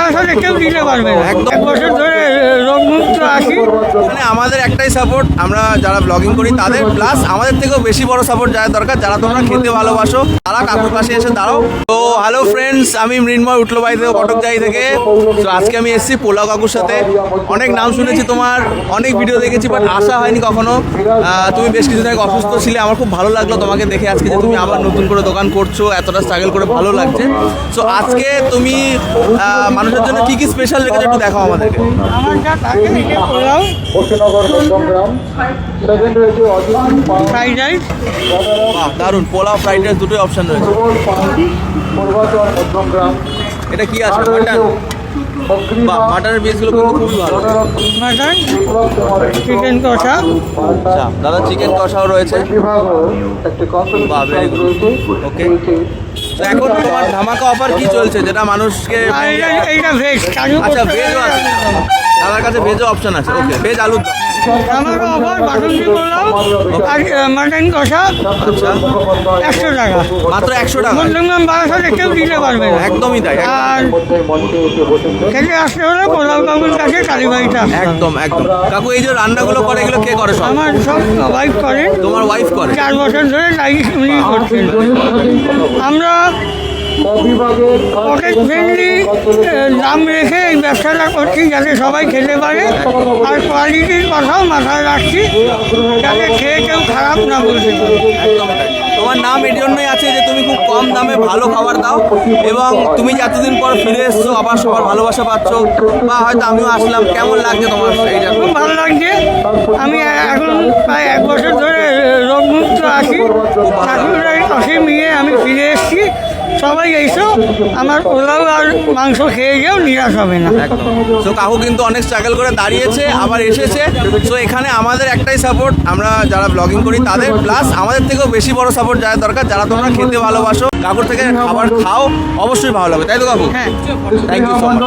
1200 কেউ দিতে পারবে না। এক বছর ধরে রোগমুক্ত আছি। মানে আমাদের একটাই সাপোর্ট, আমরা যারা ব্লগিং করি তাদের, প্লাস আমাদের থেকেও বেশি বড় সাপোর্ট যারা দরকার, যারা তোমরা খেতে ভালোবাসো তারা কাকুর পাশে এসে দাঁড়াও। তো হ্যালো ফ্রেন্ডস, আমি মৃন্ময় উঠলো বাড়ি থেকে, কটকজাই থেকে। তো আজকে আমি এসেছি পোলাও কাকুর সাথে। অনেক নাম শুনেছি তোমার, অনেক ভিডিও দেখেছি, বাট আসা হয়নি কখনো। তুমি বেশ কিছুদিন আগে অসুস্থ ছিলে, আমার খুব ভালো লাগলো তোমাকে দেখে আজকে যে তুমি আবার নতুন করে দোকান করছো, এতটা স্ট্রাগল করে ভালো লাগছে। সো আজকে তুমি মানুষের জন্য কি কি স্পেশাল রেখেছো একটু দেখাও আমাদেরকে। আমার যা থাকে এটা পোলাও, ফ্রাইড রাইস, বাহ দারুন, পোলাও ফ্রাইড রাইস দুটোই অপশন রয়েছে। এটা কি আছে? মাটন? বাহ, মাটনের পিসগুলো কিন্তু খুবই ভালো। মাটন, চিকেন কষা, আচ্ছা দাদা, চিকেন কষাও রয়েছে। বাহ, ভেরি গুড। ওকে, তো এখন তোমার ধামাকা অফার কি চলছে যেটা মানুষকে? আর এইটা ভেজ, কাজু আচ্ছা, ভেজও আছে, দাদার কাছে ভেজও অপশন আছে। ওকে, ভেজ আলুর দম। আমার অফার বাসন্তী পোলাও আর মাটন কষা আচ্ছা, 100 টাকা, মাত্র 100 টাকা। মিনিমাম 1200 কেউ দিতে পারবে না। একদমই তাই, আর খেতে আসতে হলে পোলাও কাকুর কাছে কালীবাড়িতে আসতে হবে। একদম একদম। কাকু, এই যে রান্নাগুলো করে এগুলো কে করে সব? আমার সব ওয়াইফ করেন, তোমার ওয়াইফ করে? 4 বছর ধরে উনি করছেন। আমরা পকেট ফ্রেন্ডলি দাম রেখে এই ব্যবসাটা করছি যাতে সবাই খেতে পারে, আর কোয়ালিটির কথাও মাথায় রাখছি যাতে খেয়ে কেউ খারাপ না বলতে পারে। একদমই তাই। তোমার নাম এর জন্যই আছে যে তুমি খুব কম দামে ভালো খাবার দাও, এবং তুমি যে এতদিন পর ফিরে এসছো, আবার সবার ভালোবাসা পাচ্ছ, বা হয়তো আমিও আসলাম। কেমন লাগছে তোমার এইটা? খুব ভালো লাগছে। আমি এখন প্রায় 1 বছর ধরে রোগমুক্ত আছি। ঠাকুরের অসীম নিয়ে আমি ফিরে এসেছি। সবাই এইসব আমার পোলাও আর মাংস খেয়ে গিয়েও নিরাশ হবে না। সো কাকু কিন্তু অনেক স্ট্রাগল করে দাঁড়িয়েছে, আবার এসেছে। সো এখানে আমাদের একটাই সাপোর্ট, আমরা যারা ব্লগিং করি তাদের, প্লাস আমাদের থেকেও বেশি বড় সাপোর্ট যারা দরকার, যারা তোমরা খেতে ভালোবাসো, কাকুর থেকে খাবার খাও, অবশ্যই ভালো লাগবে, তাই তো কাকু? হ্যাঁ। Thank you so much.